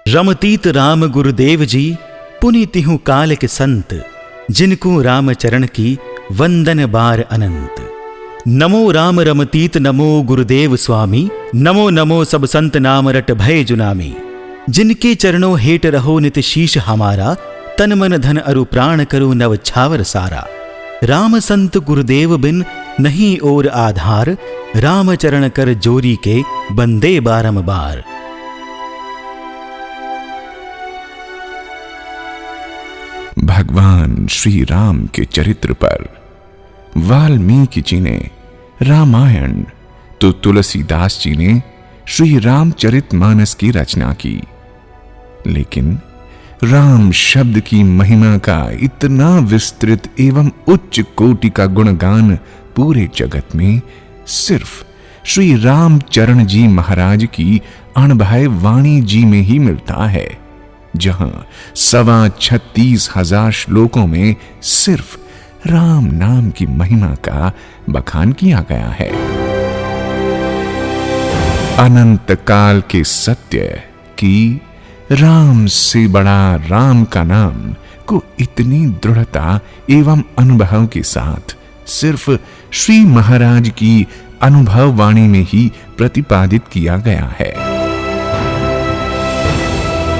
रमतीत राम गुरुदेव जी पुनीतिहु काल के संत, जिनको राम चरण की वंदन बार अनंत। नमो राम रमतीत नमो गुरुदेव स्वामी, नमो नमो सब संत नाम रट भय जुनामी। जिनके चरणों हेट रहो नित शीश हमारा, तन मन धन अरु प्राण करो नव छावर सारा। राम संत गुरुदेव बिन नहीं और आधार, राम चरण कर जोरी के बंदे बारंबार। भगवान श्री राम के चरित्र पर वाल्मीकि जी ने रामायण तो तुलसीदास जी ने श्री रामचरितमानस की रचना की, लेकिन राम शब्द की महिमा का इतना विस्तृत एवं उच्च कोटि का गुणगान पूरे जगत में सिर्फ श्री रामचरण जी महाराज की अणभय वाणी जी में ही मिलता है, जहां 36,000 श्लोकों में सिर्फ राम नाम की महिमा का बखान किया गया है। अनंत काल के सत्य की राम से बड़ा राम का नाम को इतनी दृढ़ता एवं अनुभव के साथ सिर्फ श्री महाराज की अनुभव वाणी में ही प्रतिपादित किया गया है।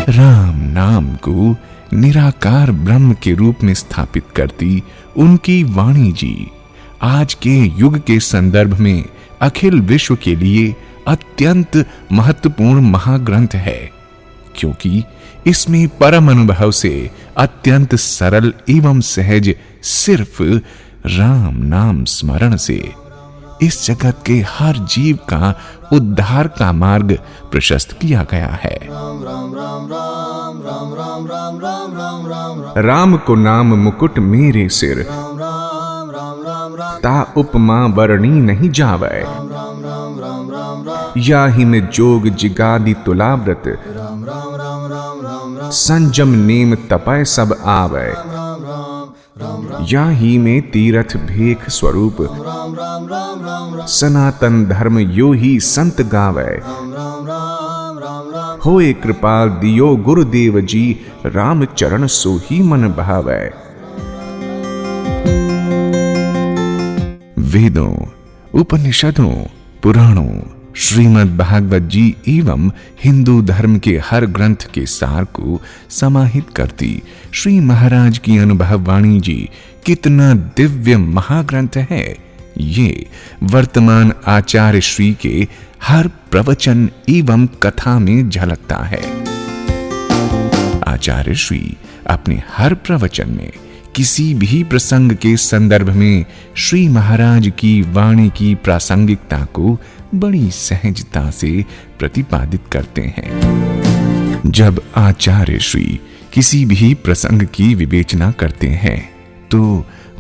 राम नाम को निराकार ब्रह्म के रूप में स्थापित करती उनकी वाणी जी आज के युग के संदर्भ में अखिल विश्व के लिए अत्यंत महत्वपूर्ण महाग्रंथ है, क्योंकि इसमें परम अनुभव से अत्यंत सरल एवं सहज सिर्फ राम नाम स्मरण से इस जगत के हर जीव का उद्धार का मार्ग प्रशस्त किया गया है। राम को नाम मुकुट मेरे सिर, ता उपमा वर्णी नहीं जावै। याहि में जोग जिगादि तुलाव्रत, संजम नेम तपय सब आवै। याहि में तीरथ भेख स्वरूप, सनातन धर्म यो ही संत गावै। होए कृपाल दियो गुरुदेव जी, राम चरण सो ही मन भावै। वेदों, उपनिषदों, पुराणों, श्रीमद् भागवत जी एवं हिंदू धर्म के हर ग्रंथ के सार को समाहित करती श्री महाराज की अनुभव वाणी जी कितना दिव्य महाग्रंथ है, ये वर्तमान आचार्य श्री के हर प्रवचन एवं कथा में झलकता है। आचार्य श्री अपने हर प्रवचन में किसी भी प्रसंग के संदर्भ में श्री महाराज की वाणी की प्रासंगिकता को बड़ी सहजता से प्रतिपादित करते हैं। जब आचार्य श्री किसी भी प्रसंग की विवेचना करते हैं तो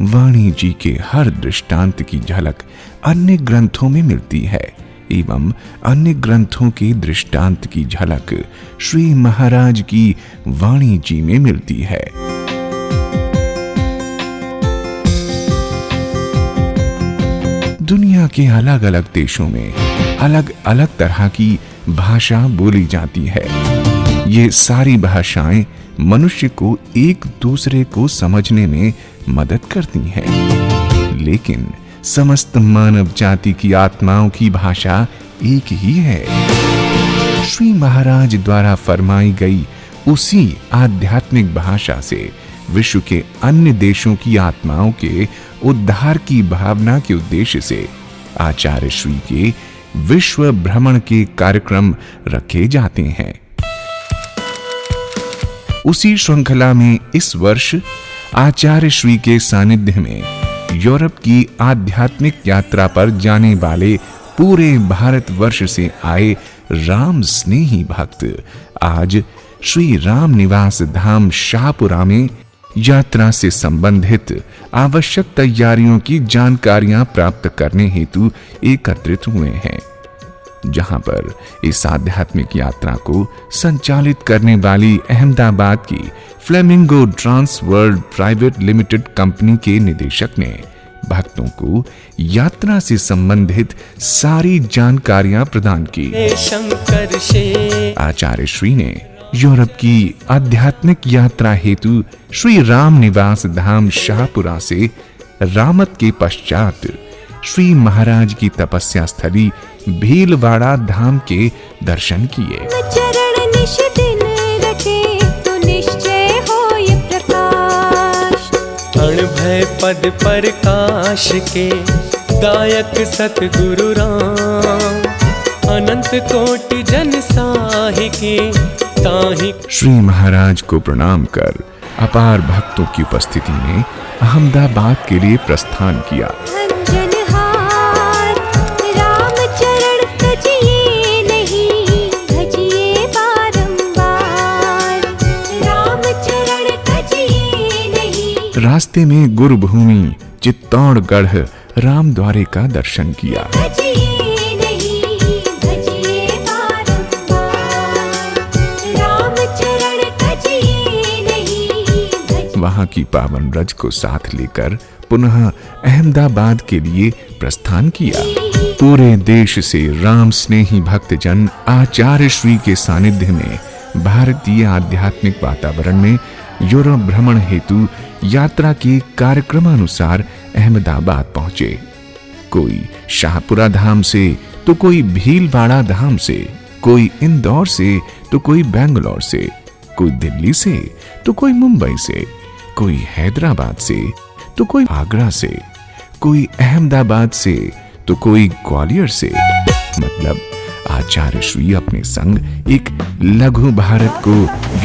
वाणी जी के हर दृष्टांत की झलक अन्य ग्रंथों में मिलती है एवं अन्य ग्रंथों के दृष्टांत की झलक श्री महाराज की वाणी जी में मिलती है। दुनिया के अलग अलग देशों में अलग अलग तरह की भाषा बोली जाती है। ये सारी भाषाएं मनुष्य को एक दूसरे को समझने में मदद करती हैं, लेकिन समस्त मानव जाति की आत्माओं की भाषा एक ही है। श्री महाराज द्वारा फरमाई गई उसी आध्यात्मिक भाषा से विश्व के अन्य देशों की आत्माओं के उद्धार की भावना के उद्देश्य से आचार्य श्री के विश्व भ्रमण के कार्यक्रम रखे जाते हैं। उसी श्रृंखला में इस वर्ष आचार्य श्री के सानिध्य में यूरोप की आध्यात्मिक यात्रा पर जाने वाले पूरे भारतवर्ष से आए राम स्नेही भक्त आज श्री राम निवास धाम शाहपुरा में यात्रा से संबंधित आवश्यक तैयारियों की जानकारियां प्राप्त करने हेतु एकत्रित हुए हैं, जहां पर इस आध्यात्मिक यात्रा को संचालित करने वाली अहमदाबाद की Flamingo trans world private limited company के निदेशक ने भक्तों को यात्रा से संबंधित सारी जानकारियां प्रदान की। आचार्य श्री ने यूरोप की आध्यात्मिक यात्रा हेतु श्री राम निवास धाम शाहपुरा से रामत के पश्चात श्री महाराज की तपस्या स्थली भीलवाड़ा धाम के दर्शन किए। चरण निश दिन रटे तो निश्चय होय प्रकाश। अणभय पद प्रकाश के दायक सतगुरु राम। अनंत कोटि जन साहि के ताहि। श्री महाराज को प्रणाम कर अपार भक्तों की उपस्थिति में अहमदाबाद के लिए प्रस्थान किया। अंजनहार राम चरण तजिए नहीं, भजिए बारंबार। राम चरण तजिए नहीं। रास्ते में गुरुभूमि चित्तौड़गढ़ राम द्वारे का दर्शन किया। भजिए नहीं, भजिए बारंबार। राम चरण तजिए नहीं, भजिए। वहां की पावन ब्रज को साथ लेकर पुनः अहमदाबाद के लिए प्रस्थान किया। पूरे देश से राम स्नेही भक्तजन आचार्य श्री के सानिध्य में भारतीय आध्यात्मिक वातावरण में यूरोप भ्रमण हेतु यात्रा के कार्यक्रमानुसार अहमदाबाद पहुंचे। कोई शाहपुरा धाम से तो कोई भीलवाड़ा धाम से, कोई इंदौर से तो कोई बेंगलोर से, कोई दिल्ली से तो कोई मुंबई से, कोई हैदराबाद से तो कोई आगरा से, कोई अहमदाबाद से तो कोई ग्वालियर से। मतलब आचार्य श्री अपने संग एक लघु भारत को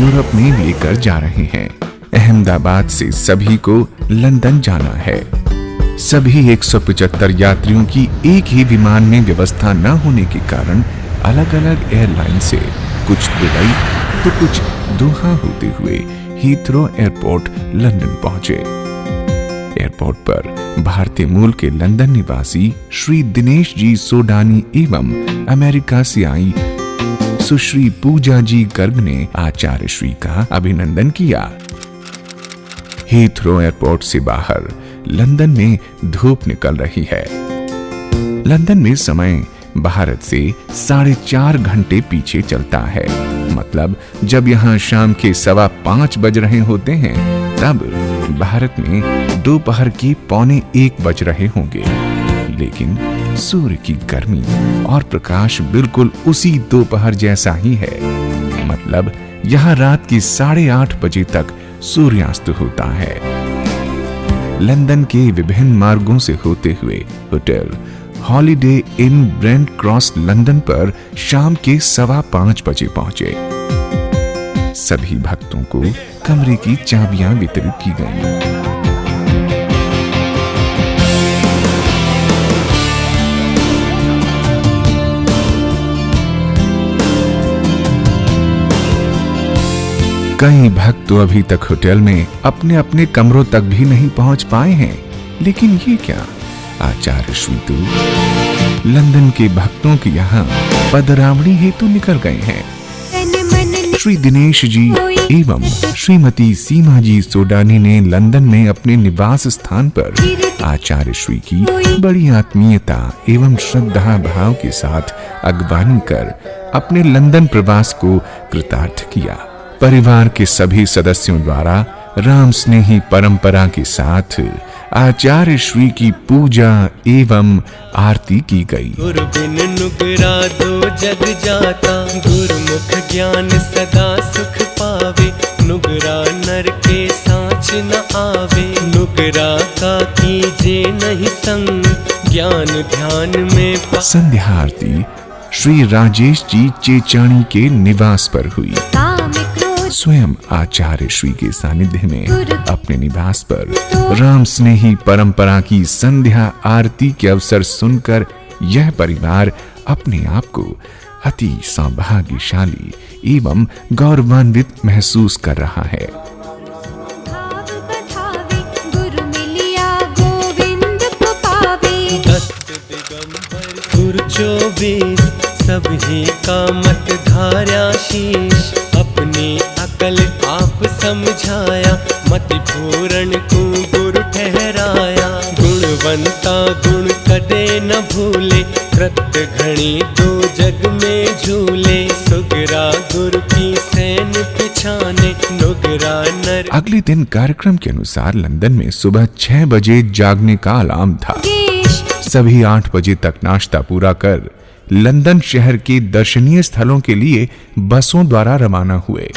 यूरोप में लेकर जा रहे हैं। अहमदाबाद से सभी को लंदन जाना है। सभी 175 यात्रियों की एक ही विमान में व्यवस्था न होने के कारण अलग अलग एयरलाइन से कुछ दुबई तो कुछ दोहा होते हुए हीथ्रो एयरपोर्ट लंदन पहुंचे। एयरपोर्ट पर भारतीय मूल के लंदन निवासी श्री दिनेश जी सोडानी एवं अमेरिका से आई सुश्री पूजा जी गर्ग ने आचार्य श्री का अभिनंदन किया। हीथ्रो एयरपोर्ट से बाहर लंदन में धूप निकल रही है। लंदन में समय भारत से 4.5 घंटे पीछे चलता है। मतलब जब यहाँ शाम के 5:15 बज रहे होते हैं तब भारत में दोपहर के 12:45 बज रहे होंगे। लेकिन सूर्य की गर्मी और प्रकाश बिल्कुल उसी दोपहर जैसा ही है। मतलब यहाँ रात के 8:30 बजे तक सूर्यास्त होता है। लंदन के विभिन्न मार्गों से होते हुए होटल हॉलिडे इन ब्रेंट क्रॉस लंदन पर शाम के 5:15 बजे पहुंचे। सभी भक्तों को कमरे की चाबियां वितरित की गईं। कई भक्त तो अभी तक होटल में अपने अपने कमरों तक भी नहीं पहुंच पाए हैं। लेकिन ये क्या, आचार्य श्री तो लंदन के भक्तों के यहाँ पदरावणी हेतु निकल गए हैं। श्री दिनेश जी एवं श्रीमती सीमा जी सोडानी ने लंदन में अपने निवास स्थान पर आचार्य श्री की बड़ी आत्मीयता एवं श्रद्धा भाव के साथ अगवानी कर अपने लंदन प्रवास को कृतार्थ किया। परिवार के सभी सदस्यों द्वारा राम स्नेही परंपरा के साथ आचार्य श्री की पूजा एवं आरती की गई। गुरु बिन नुगरा दो जग जाता, गुरुमुख ज्ञान सदा सुख पावे। नुगरा नर के सांच न आवे, नुगरा का कीजे नहीं संग, ज्ञान ध्यान में संध्या आरती श्री राजेश जी चेचाणी के निवास पर हुई। स्वयं आचार्य श्री के सानिध्य में अपने निवास पर राम स्नेही परंपरा की संध्या आरती के अवसर सुनकर यह परिवार अपने आप को अति सौभाग्यशाली एवं गौरवान्वित महसूस कर रहा है। गुरु 24 सबही का मत धार्या शीश, अपनी अकल आप समझाया, मति पूर्ण को गुरु ठहराया। गुणवंता गुण कदे न भूले, कृत घणी दो जग में झूले। सुगरा गुरु की सैन कर अगले दिन कार्यक्रम के अनुसार लंदन में सुबह 6 बजे जागने का अलार्म था। सभी 8 बजे तक नाश्ता पूरा कर लंदन शहर के दर्शनीय स्थलों के लिए बसों द्वारा रवाना हुए।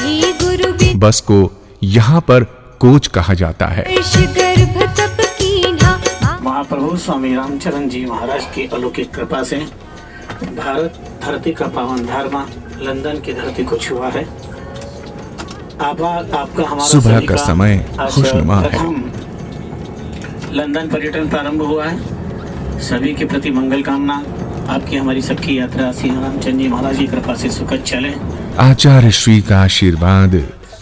बस को यहाँ पर कोच कहा जाता है। महाप्रभु स्वामी रामचरण जी महाराज की अलौकिक कृपा से भारत धरती का पावन धर्म लंदन की धरती को छुआ है। आपका हमारा सुबह का समय खुशनुमा है। लंदन पर्यटन प्रारंभ हुआ है। सभी के प्रति मंगल कामना। आपकी हमारी सबकी यात्रा श्री रामचंद्र जी महाराज की कृपा से सुखद चले। आचार्य श्री का आशीर्वाद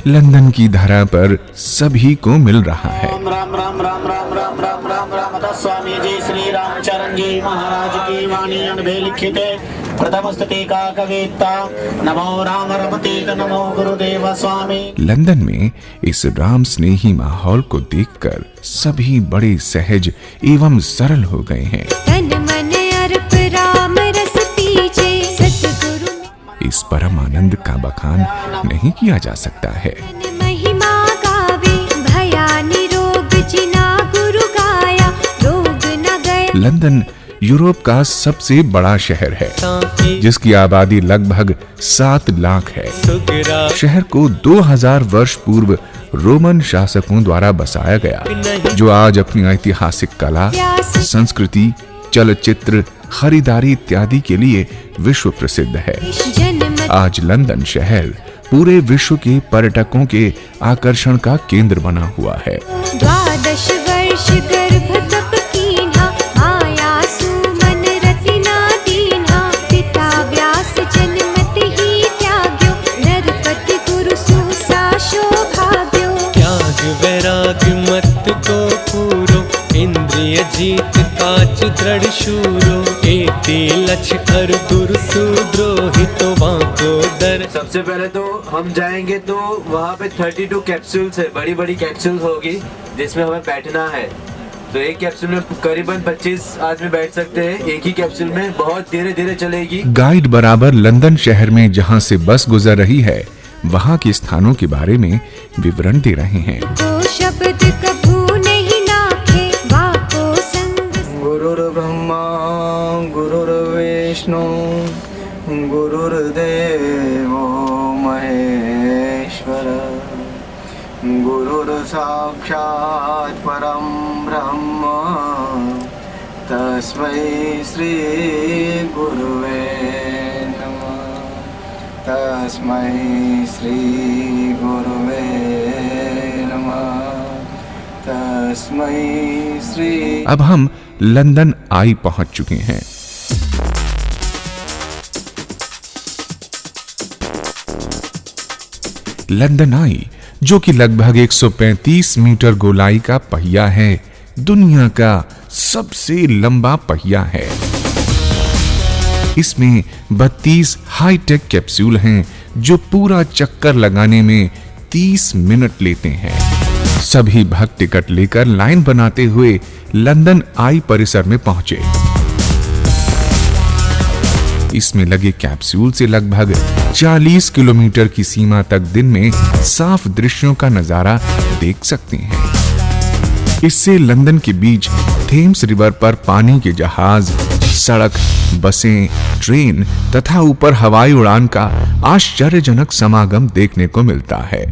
लंदन की धरा पर सभी को मिल रहा है। राम राम राम राम राम राम राम राम राम स्वामी जी श्री रामचरण जी महाराज की वाणी अनभे लिखित प्रथमस्तुति का कविता नमो राम रमतीत नमो गुरुदेव स्वामी। लंदन में इस राम स्नेही माहौल को देखकर सभी बड़े सहज एवं सरल हो गए हैं। तन मन अर्प राम रस पीछे सतगुरु इस परम आनंद का बखान नहीं किया जा सकता है। महिमा गावे भया निरोग जिना गुरु गाया रोग न गए। लंदन यूरोप का सबसे बड़ा शहर है जिसकी आबादी लगभग 7 लाख है। शहर को 2000 वर्ष पूर्व रोमन शासकों द्वारा बसाया गया, जो आज अपनी ऐतिहासिक कला, संस्कृति, चलचित्र, खरीदारी इत्यादि के लिए विश्व प्रसिद्ध है। आज लंदन शहर पूरे विश्व के पर्यटकों के आकर्षण का केंद्र बना हुआ है। 12 वर्ष गर्भ तप कीन्हा माया सुमन रतिना दीन्हा पिता व्यास जन्मत ही त्याग्यो नरपति गुरु सुसा शोभाग्यो। त्याग वैराग मत को पूरो इंद्रिय जीत काच दृढ़ शूरो एति लक्ष्य कर दुर सुद्रोहितो वाको दर। सबसे पहले तो हम जाएंगे तो वहाँ पे 32 कैप्सूल्स है, बड़ी बड़ी कैप्सूल्स होगी जिसमें हमें बैठना है। तो एक कैप्सूल में करीबन 25 आदमी बैठ सकते हैं। एक ही कैप्सूल में बहुत धीरे धीरे चलेगी। गाइड बराबर लंदन शहर में जहाँ से बस गुजर रही है वहाँ के स्थानों के बारे में विवरण दे रहे हैं। को शब्द कभू नहीं नाखे वाको संग। गुरुर ब्रह्मा गुरुर विष्णु गुरुर्देवो महेश्वर गुरुर साक्षात् परम ब्रह्म तस्मै श्री गुरुवे नमः तस्मै श्री गुरुवे नमः तस्मै श्री। अब हम लंदन आई पहुंच चुके हैं। लंदन आई, जो कि लगभग 135 मीटर गोलाई का पहिया है, दुनिया का सबसे लंबा पहिया है। इसमें 32 हाईटेक कैप्सूल हैं जो पूरा चक्कर लगाने में 30 मिनट लेते हैं। सभी भक्त टिकट लेकर लाइन बनाते हुए लंदन आई परिसर में पहुंचे। इसमें लगे कैप्सूल से लगभग 40 किलोमीटर की सीमा तक दिन में साफ दृश्यों का नजारा देख सकते हैं। इससे लंदन के बीच थेम्स रिवर पर पानी के जहाज, सड़क, बसें, ट्रेन तथा ऊपर हवाई उड़ान का आश्चर्यजनक समागम देखने को मिलता है।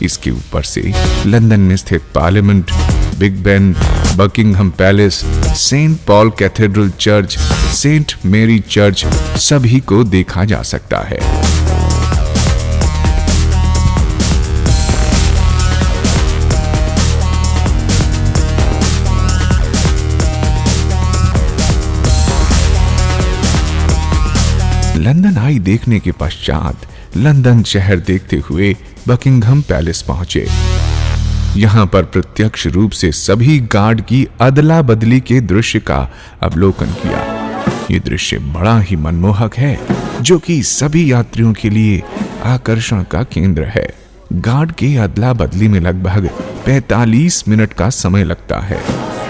इसके ऊपर से लंदन में स्थित Parliament, Big Ben, Buckingham Palace, Saint Paul Cathedral church, Saint Mary church सभी को देखा जा सकता है। लंदन आई देखने के पश्चात लंदन शहर देखते हुए बकिंगहम पैलेस पहुंचे। यहां पर प्रत्यक्ष रूप से सभी गार्ड की अदला बदली के दृश्य का अवलोकन किया। ये दृश्य बड़ा ही मनमोहक है, जो कि सभी यात्रियों के लिए आकर्षण का केंद्र है। गार्ड के अदला बदली में लगभग 45 मिनट का समय लगता है।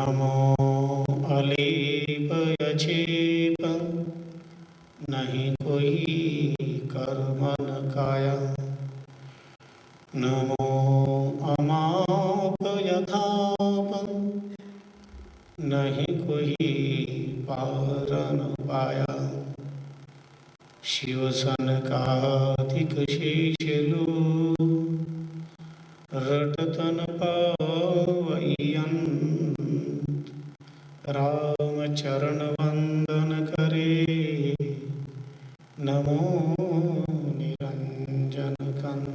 नमो अलेपयचेप नहीं कोई कर्मन काया नमो अमापयथाप नहीं कोई पारन पाया शिव सनकादिक शेषलो रटतन पावैयन राम चरण वंदन करे नमो निरंजन कंद।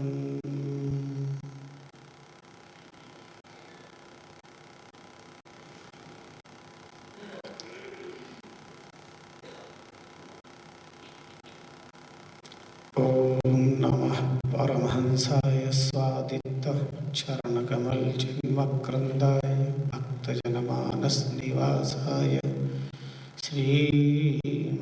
ओम नमः परमहंसाय स्वादित्य चरणकमल चिन्मक्रंदाय भक्तजनमानस निवासाय श्रीमद्रामचरणाय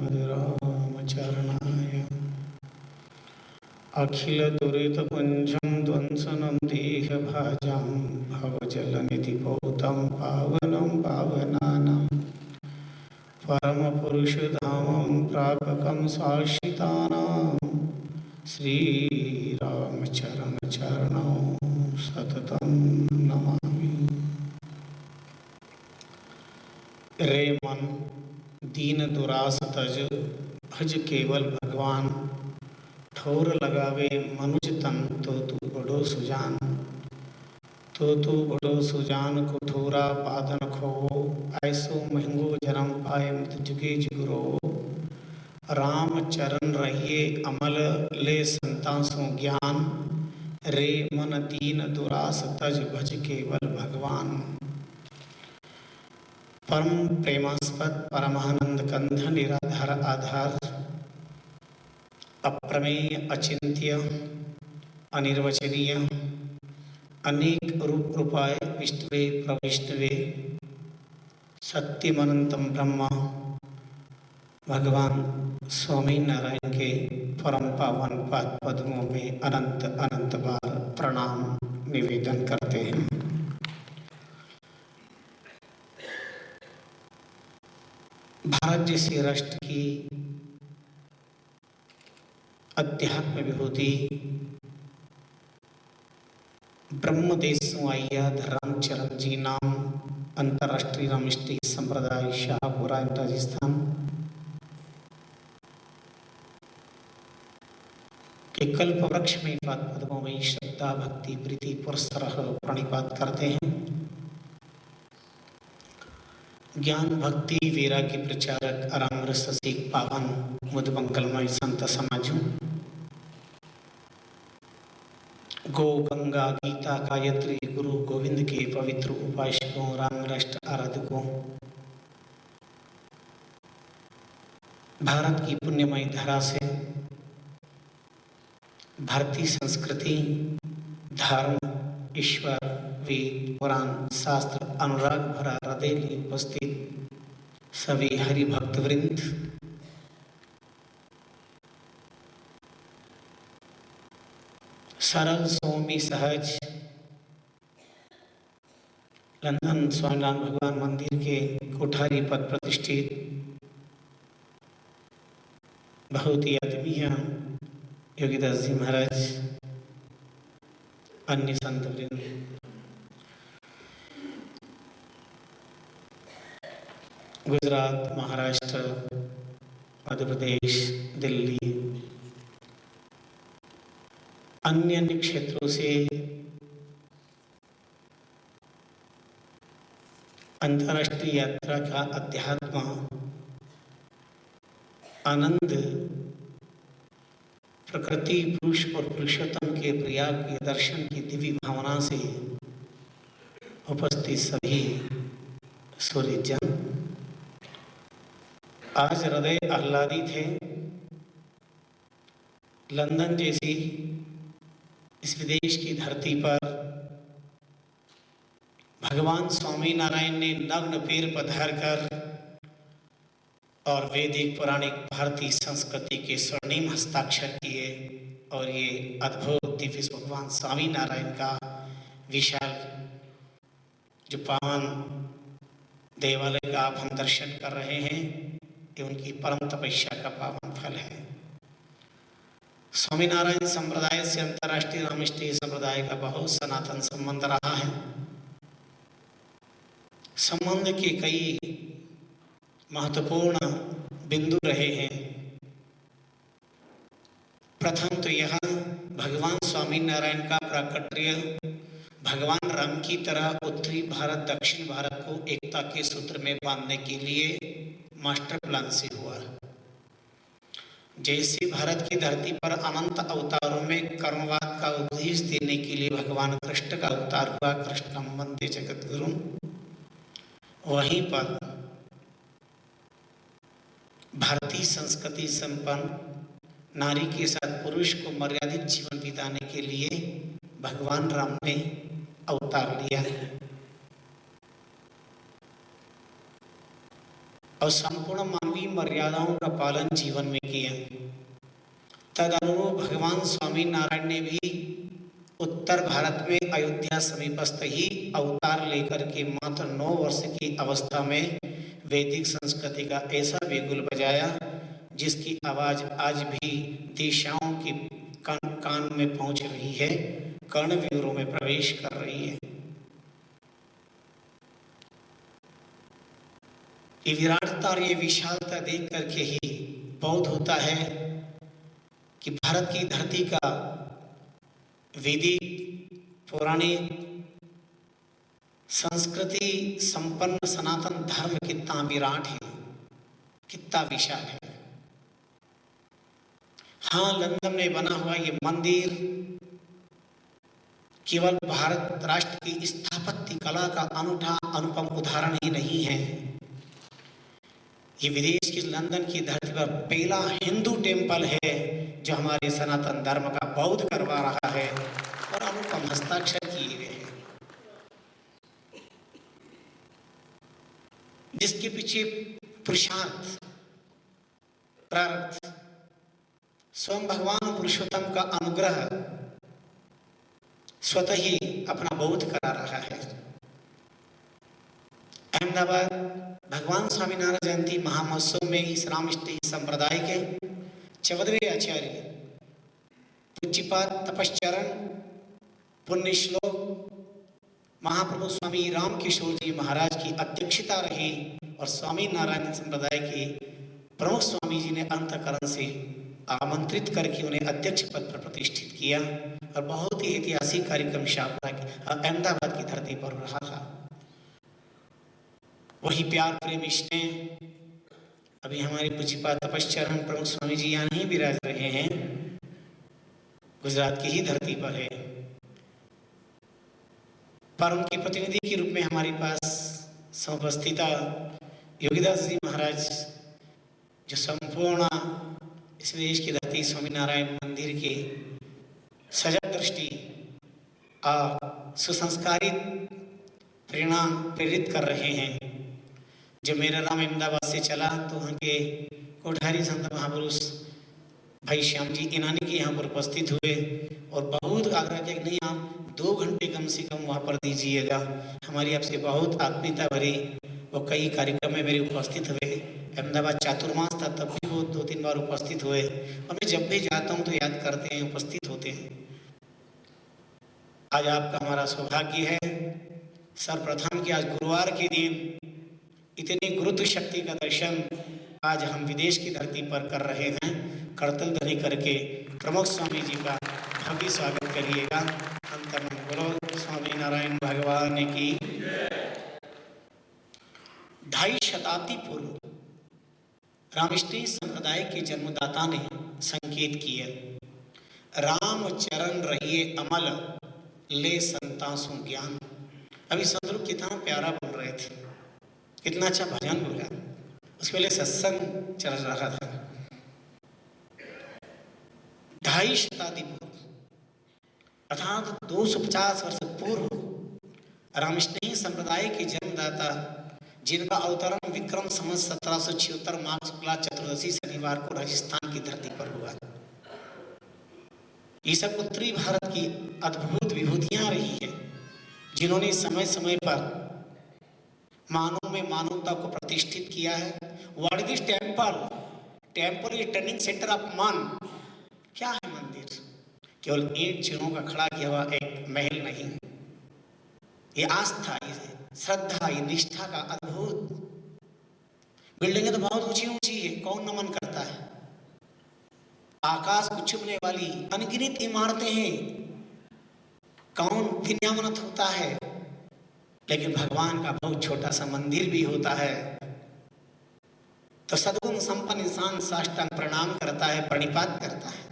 अखिल दुरित पुंजं ध्वंसनं देहभाजां भवजलनिधिपोतं पावनं पावनानां परमपुरुषधामं प्रापकं शाश्वतानां श्रीरामचरणचरणौ सततं नमामि। रे मन दीन दुरास तज भज केवल भगवान ठोर लगावे मनुज तन तो तू बड़ो सुजान तो तू बड़ो सुजान को ठोरा बाधन खो ऐसो महंगो जन्म पाए मत जुगे जुगरो राम चरण रहिए अमल ले संतासों ज्ञान रे मन दीन दुरास तज भज केवल भगवान। परम प्रेमास्पद परमानंद कंध निराधार आधार अप्रमेय अचिंत्य अनिर्वचनीय अनेक रूप रूपाय विष्णुवे प्रविष्णुवे सत्यमनंतम ब्रह्म भगवान स्वामी नारायण के परम पावन पाद पद्मों में अनंत अनंत बार प्रणाम निवेदन करते हैं। भारत जैसे राष्ट्र की अध्यात्म विभूति ब्रह्मदेशों आया रामचरण जी नाम अंतर्राष्ट्रीय रामष्टी संप्रदाय शाहपुरा राजस्थान के कल्प वृक्ष में पाद पद्मों में श्रद्धा भक्ति प्रीति पुरस्सरह प्रणिपात करते हैं। ज्ञान भक्ति वीरा के प्रचारक आराम रस सीख पावन मुद मंगलमय संत समाजों गो गंगा गीता गायत्री गुरु गोविंद के पवित्र उपासकों राम राष्ट्र आराधकों भारत की पुण्यमयी धरा से भारतीय संस्कृति धर्म ईश्वर वेद पुराण शास्त्र अनुराग भरा हृदय में उपस्थित सभी हरि भक्त वृंद सरल सौम्य सहज लंदन स्वामीनारायण भगवान मंदिर के कोठारी पद प्रतिष्ठित बहुत ही आदरणीय योगीदास जी महाराज अन्य संत वृंद गुजरात महाराष्ट्र मध्य प्रदेश दिल्ली अन्य अन्य क्षेत्रों से अंतर्राष्ट्रीय यात्रा का अध्यात्म आनंद प्रकृति पुरुष और पुरुषोत्तम के प्रयाग के दर्शन की दिव्य भावना से उपस्थित सभी सूर्यजन आज हृदय आह्लादित है। लंदन जैसी इस विदेश की धरती पर भगवान स्वामी नारायण ने नग्न पैर पधार कर और वैदिक पौराणिक भारतीय संस्कृति के स्वर्णिम हस्ताक्षर किए और ये अद्भुत दिव्य भगवान स्वामी नारायण का विशाल जो पावन देवालय का आप हम दर्शन कर रहे हैं, ये उनकी परम तपस्या का पावन फल है। स्वामीनारायण संप्रदाय से अंतर्राष्ट्रीय रामष्टीय संप्रदाय का बहुत सनातन संबंध रहा है। संबंध के कई महत्वपूर्ण बिंदु रहे हैं। प्रथम तो यह भगवान स्वामीनारायण का प्राकट्य भगवान राम की तरह उत्तरी भारत दक्षिण भारत को एकता के सूत्र में बांधने के लिए मास्टर प्लान से हुआ। जैसे भारत की धरती पर अनंत अवतारों में कर्मवाद का उपदेश देने के लिए भगवान कृष्ण का अवतार हुआ, कृष्णम वंदे जगद्गुरुम, वहीं पर भारतीय संस्कृति संपन्न नारी के साथ पुरुष को मर्यादित जीवन बिताने के लिए भगवान राम ने अवतार लिया और संपूर्ण मानवीय मर्यादाओं का पालन जीवन में किया। तदनुरूप भगवान स्वामी नारायण ने भी उत्तर भारत में अयोध्या समीपस्थ ही अवतार लेकर के मात्र 9 वर्ष की अवस्था में वैदिक संस्कृति का ऐसा बिगुल बजाया जिसकी आवाज आज भी दिशाओं की कान में पहुंच रही है, कर्णव्यूरों में प्रवेश कर रही है। ये विराटता और ये विशालता देख करके ही बोध होता है कि भारत की धरती का वैदिक पौराणिक संस्कृति संपन्न सनातन धर्म कितना विराट है, कितना विशाल है। हाँ, लंदन में बना हुआ ये मंदिर केवल भारत राष्ट्र की स्थापत्य कला का अनूठा अनुपम उदाहरण ही नहीं है, ये विदेश की लंदन की धरती पर पहला हिंदू टेम्पल है जो हमारे सनातन धर्म का बौद्ध करवा रहा है और अनुपम हस्ताक्षर किए गए हैं, जिसके पीछे पुरुषार्थ प्रारब्ध स्वयं भगवान पुरुषोत्तम का अनुग्रह स्वतः ही अपना बोध करा रहा है। अहमदाबाद भगवान स्वामीनारायण जयंती महामहोत्सव में इस रामष्टीय संप्रदाय के 14वें आचार्य पूज्यपाद तपश्चरण पुण्य श्लोक महाप्रभु स्वामी राम किशोर जी महाराज की अध्यक्षता रही और स्वामी नारायण संप्रदाय के प्रमुख स्वामी जी ने अंतःकरण से आमंत्रित करके उन्हें अध्यक्ष पद पर प्रतिष्ठित किया और बहुत ही ऐतिहासिक कार्यक्रम शाहपुरा अहमदाबाद की धरती पर रहा था। वही प्यार प्रेम स्नेह अभी हमारे पूज्यपाद तपश्चरण प्रमुख स्वामी जी यहाँ नहीं विराज रहे हैं, गुजरात की ही धरती पर है, पर उनके प्रतिनिधि के रूप में हमारे पास समुपस्थित योगीदास जी महाराज जो संपूर्ण इस देश की धरती स्वामीनारायण मंदिर के सजग दृष्टि और सुसंस्कारित प्रेरणा प्रेरित कर रहे हैं। जब मेरा नाम अहमदाबाद से चला तो वहाँ के कोठारी संत महापुरुष भाई श्याम जी इनानी के यहाँ पर उपस्थित हुए और बहुत आग्रह किया कि नहीं आप 2 घंटे कम से कम वहाँ पर दीजिएगा, हमारी आपसे बहुत आत्मीयता भरी। वो कई कार्यक्रम में मेरे उपस्थित हुए, अहमदाबाद चातुर्मास था तब भी वो 2-3 बार उपस्थित हुए और मैं जब भी जाता हूँ तो याद करते हैं, उपस्थित होते हैं। आज आपका हमारा सौभाग्य है सर्वप्रथम कि आज गुरुवार के दिन इतनी गुरुत्व शक्ति का दर्शन आज हम विदेश की धरती पर कर रहे हैं। करतल ध्वनि करके प्रमुख स्वामी जी का भव्य स्वागत करिएगा। अंतर में बोलो स्वामी नारायण भगवान की। 2.5 शताब्दी पूर्व रामष्टीय संप्रदाय के जन्मदाता ने संकेत किया, राम चरण रहिए अमल ले संतासु ज्ञान। अभी संत लोग कितना प्यारा बोल रहे थे, कितना अच्छा भजन बोला, उसके पहले सत्संग चल रहा था। 2.5 शताब्दी पूर्व अर्थात 250 वर्ष पूर्व रामष्टीय संप्रदाय के जन्मदाता जिनका अवतरण विक्रम संवत 1776 माघ शुक्ला चतुर्दशी शनिवार को राजस्थान की धरती पर हुआ। ये सब उत्तरी भारत की अद्भुत विभूतियां रही है जिन्होंने समय समय पर मानव में मानवता को प्रतिष्ठित किया है। What is this temple? Temple is turning centre of मन। क्या है मंदिर? केवल ईंट चीनों का खड़ा किया हुआ एक महल नहीं, ये आस्था, ये श्रद्धा, ये निष्ठा का अद्भुत। बिल्डिंगें तो बहुत ऊंची ऊंची है, कौन नमन करता है? आकाश को चुभने वाली अनगिनत इमारतें हैं, कौन विनम्र होता है? लेकिन भगवान का बहुत छोटा सा मंदिर भी होता है। तो सद्गुण संपन्न इंसान साष्टांग प्रणाम करता है, प्रणिपात करता है।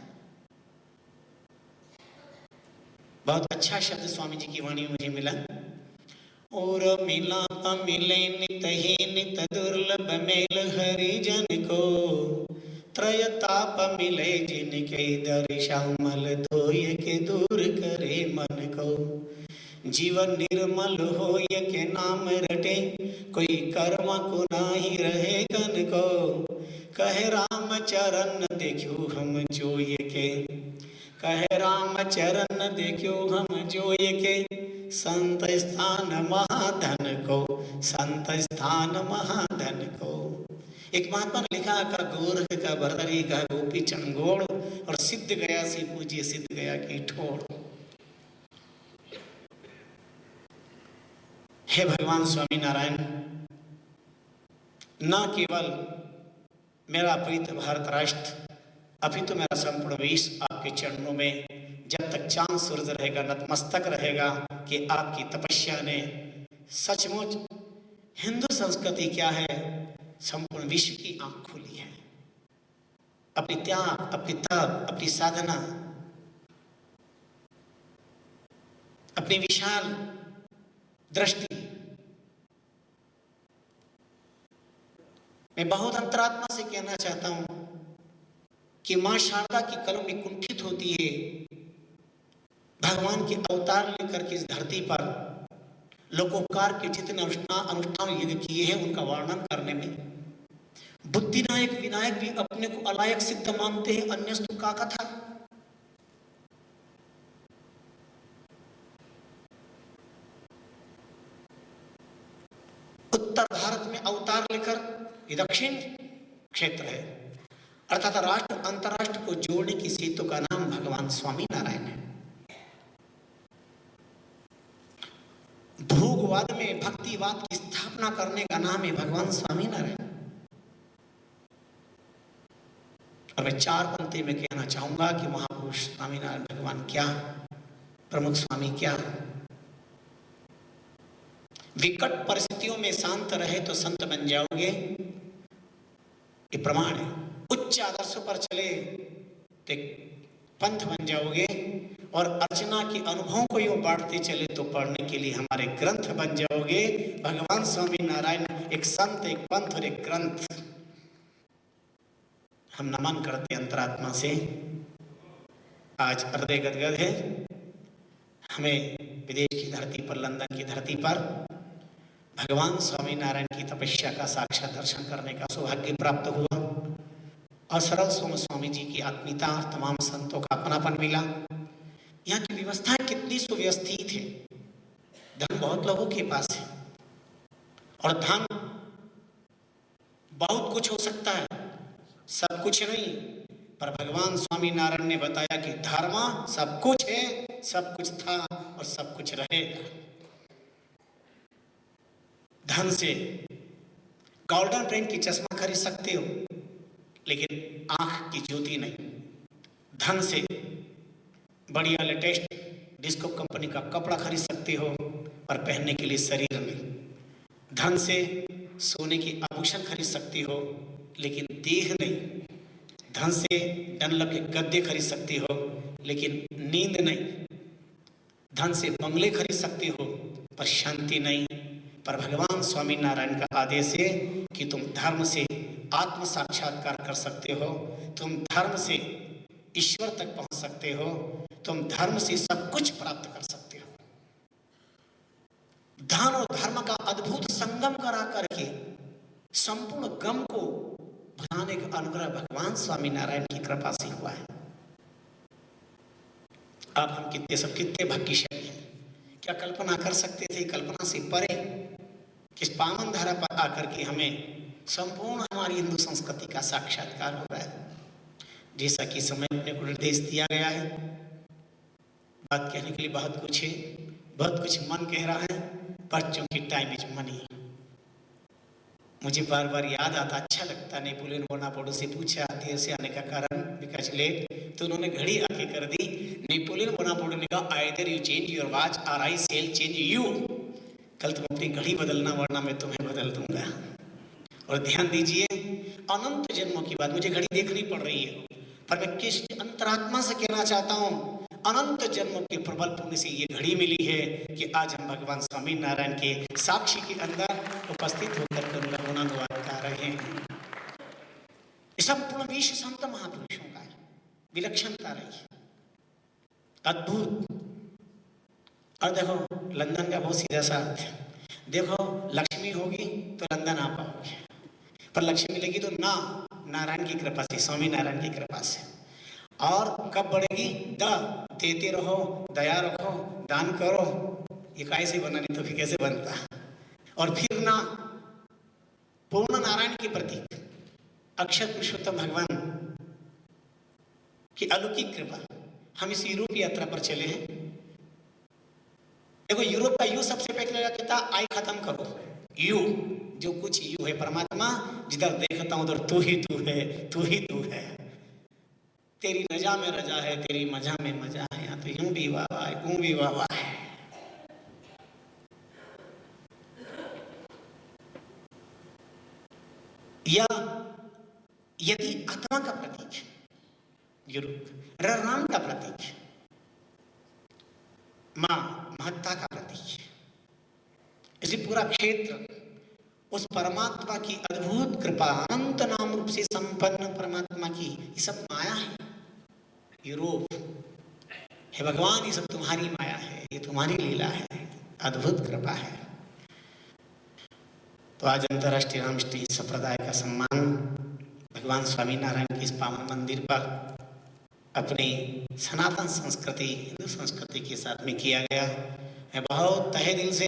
बहुत अच्छा शब्द स्वामी जी की वाणी में मुझे मिला। और मिला मिले नित ही नित दुर्लभ मेल हरिजन को, त्रयताप मिले जिनके दर्शामल धोय के दूर करे मन को। जीवन निर्मल होय के नाम रटे, कोई कर्म को नाही रहे गन को। कहे राम चरण देखो हम जोय के, कहे राम चरण देखो हम जोय के। संत स्थान महाधन को, संत स्थान महाधन को। एक महात्मा ने लिखा, का गोरख का भरतरी का गोपी चंगोड़, और सिद्ध गया से पूजिए सिद्ध गया की ठोड़। हे भगवान स्वामी नारायण, न केवल मेरा प्रीत भारत राष्ट्र, अभी तो मेरा संपूर्ण विश्व आपके चरणों में जब तक चांद सूरज रहेगा नतमस्तक रहेगा कि आपकी तपस्या ने सचमुच हिंदू संस्कृति क्या है, संपूर्ण विश्व की आंख खोली है। अपनी त्याग, अपनी तप, अपनी साधना, अपनी विशाल दृष्टि। मैं बहुत अंतरात्मा से कहना चाहता हूं कि मां शारदा की कलम कुंठित होती है भगवान के अवतार लेकर के इस धरती पर लोकोपकार के जितने अनुष्ठान यज्ञ किए हैं उनका वर्णन करने में। बुद्धिनायक विनायक भी अपने को अलायक सिद्ध मानते हैं, अन्यस्तु का कथा। उत्तर भारत में अवतार लेकर, ये दक्षिण क्षेत्र है, अर्थात राष्ट्र अंतरराष्ट्र को जोड़ने की सेतु का नाम भगवान स्वामी नारायण है। भोगवाद में भक्तिवाद की स्थापना करने का नाम है भगवान स्वामी नारायण। और मैं चार पंक्ति में कहना चाहूंगा कि महापुरुष स्वामी नारायण भगवान क्या, प्रमुख स्वामी क्या। विकट परिस्थितियों में शांत रहे तो संत बन जाओगे, ये प्रमाण है। उच्च आदर्शों पर चले तो पंथ बन जाओगे, और अर्चना के अनुभवों को यूं बांटते चले तो पढ़ने के लिए हमारे ग्रंथ बन जाओगे। भगवान स्वामी नारायण एक संत, एक पंथ और एक ग्रंथ। हम नमन करते अंतरात्मा से। आज हृदय गदगद है। हमें विदेश की धरती पर, लंदन की धरती पर भगवान स्वामी नारायण की तपस्या का साक्षात दर्शन करने का सौभाग्य प्राप्त हुआ, और सरल सोम स्वामी जी की आत्मीयता, तमाम संतों का अपनापन मिला। यहाँ की व्यवस्थाएं कितनी सुव्यवस्थित है। धन बहुत लोगों के पास है, और धन बहुत कुछ हो सकता है, सब कुछ नहीं। पर भगवान स्वामी नारायण ने बताया कि धर्म सब कुछ है, सब कुछ था और सब कुछ रहेगा। धन से गोल्डन फ्रेम की चश्मा खरीद सकते हो, लेकिन आंख की ज्योति नहीं। धन से बढ़िया लेटेस्ट डिस्को कंपनी का कपड़ा खरीद सकते हो, और पहनने के लिए शरीर में। धन से सोने के आभूषण खरीद सकते हो, लेकिन देह नहीं। धन से डनलप के गद्दे खरीद सकते हो, लेकिन नींद नहीं। धन से बंगले खरीद सकते हो, पर शांति नहीं। पर भगवान स्वामी नारायण का आदेश है कि तुम धर्म से आत्म साक्षात्कार कर सकते हो, तुम धर्म से ईश्वर तक पहुंच सकते हो, तुम धर्म से सब कुछ प्राप्त कर सकते हो। धन और धर्म का अद्भुत संगम करा करके संपूर्ण गम को भुलाने का अनुग्रह भगवान स्वामी नारायण की कृपा से हुआ है। अब हम कितने भाग्यशाली हैं। क्या कल्पना कर सकते थे, कल्पना से परे इस पावन धारा पर आकर के हमें संपूर्ण हमारी हिंदू संस्कृति का साक्षात्कार हो रहा है। जैसा कि समय अपने को निर्देश दिया गया है, बात कहने के लिए बहुत कुछ है, बहुत कुछ मन कह रहा है, पर चूंकि टाइम इज मनी, मुझे बार बार याद आता, अच्छा लगता। नेपोलियन बोनापार्ट से पूछा देर से आने का कारण, बिकॉज लेट, तो उन्होंने घड़ी आके कर दी। नेपोलियन बोनापार्ट ने कहा either you change your watch और आई शेल चेंज यू। कल तुम अपनी घड़ी बदलना वरना मैं तुम्हें बदल दूंगा। और ध्यान दीजिए, अनंत जन्मों की बात मुझे घड़ी देखनी पड़ रही है, पर मैं किस अंतरात्मा से कहना चाहता हूँ, अनंत जन्मों के प्रबल पुण्य से ये घड़ी मिली है कि आज हम भगवान स्वामी नारायण के साक्षी के अंदर उपस्थित होकर के उनका गुणानुवाद कर रहे हैं। ये संपूर्ण विश्व संत महापुरुषों का है, विलक्षणता रही, अद्भुत। और देखो लंदन का बहुत सीधा सा अर्थ है, देखो लक्ष्मी होगी तो लंदन आ पाओगे, पर लक्ष्मी मिलेगी तो ना नारायण की कृपा से, स्वामी नारायण की कृपा से। और कब बढ़ेगी? देते रहो, दया रखो, दान करो। ये कैसे बना, नहीं तो फिर कैसे बनता? और फिर ना पूर्ण नारायण के प्रतीक अक्षर पुरुषोत्तम भगवान की अलौकिक कृपा, हम इस यूरोप यात्रा पर चले हैं। देखो यूरोप का यू सबसे पहले कहता आई खत्म करो, यू जो कुछ यू है परमात्मा, जिधर देखता हूं उधर तू ही तू है, तू ही तू है। तेरी रजा में रजा है, तेरी मजा में मजा है, यहाँ तो यूं भी वाह वाह है, यूं भी वाह वाह है। या यदि आत्मा का प्रतीक यूरोप, राम का प्रतीक, मां महत्ता का प्रतीक, इसी पूरा क्षेत्र उस परमात्मा की अद्भुत कृपा, अनंत नाम रूप से संपन्न परमात्मा की, ये सब माया है। यूरोप हे भगवान, ये सब तुम्हारी माया है, ये तुम्हारी लीला है, अद्भुत कृपा है। तो आज अंतर्राष्ट्रीय रामकृष्ण संप्रदाय का सम्मान भगवान स्वामी नारायण के इस पावन मंदिर पर अपनी सनातन संस्कृति, हिंदू संस्कृति के साथ में किया गया। मैं बहुत तहे दिल से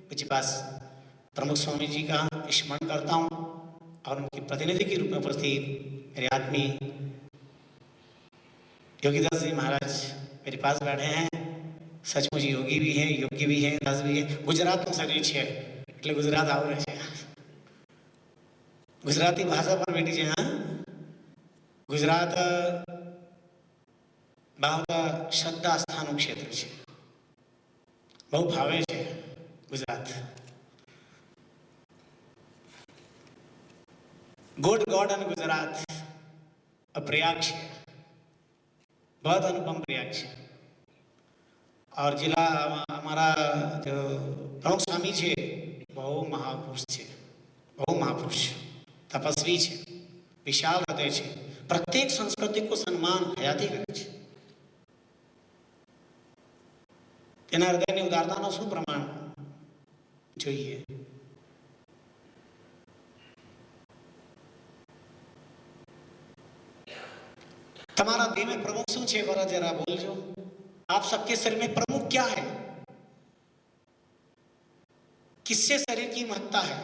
मुझे पास प्रमुख स्वामी जी का स्मरण करता हूँ और उनके प्रतिनिधि के रूप में उपस्थित मेरे आत्मीय योगीदास जी महाराज मेरे पास बैठे हैं। सचमुच योगी भी हैं, योगी भी हैं, दास भी है। गुजरात में शरीर है એટલે ગુજરાત આવું છે, ગુજરાતી ભાષા પણ બેઠી છે। હા, ગુજરાત बहुत શ્રદ્ધા સ્થાનનું ક્ષેત્ર છે, બહુ ભાવે છે ગુજરાત। गुड गॉर्डन गुजरात प्रयाग है, बहुत अनुपम प्रयाग है। और जिला हमारा जो प्रमुख स्वामी है बहु महापुरुष है, बहु महापुरुष तपस्वी है, विशाल हृदय है, प्रत्येक संस्कृति को सम्मान हयाती करे છે। તેના હૃદયની ઉદારતાનો શું પ્રમાણ જોઈએ। તમારા દેહ में प्रमुख શું છે બરા जरा बोलજો। आप सबके शरीर में प्रमुख क्या है? किससे शरीर की महत्ता है?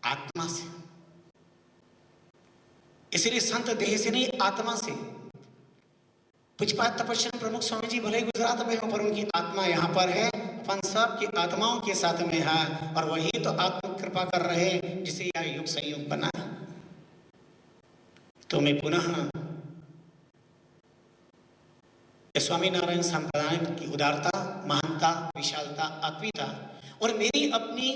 आत्मा से। इसलिए संत देह से नहीं, आत्मा से। पूज्यपाद तपस्वी प्रमुख स्वामी जी भले गुजरात में हो, पर उनकी आत्मा यहाँ पर है, अपन सब की आत्माओं के साथ में है, और वही तो आत्म कृपा कर रहे जिसे यह युग संयोग बना। तो मैं पुनः स्वामी नारायण संप्रदाय की उदारता, महानता, विशालता, आत्मीयता और मेरी अपनी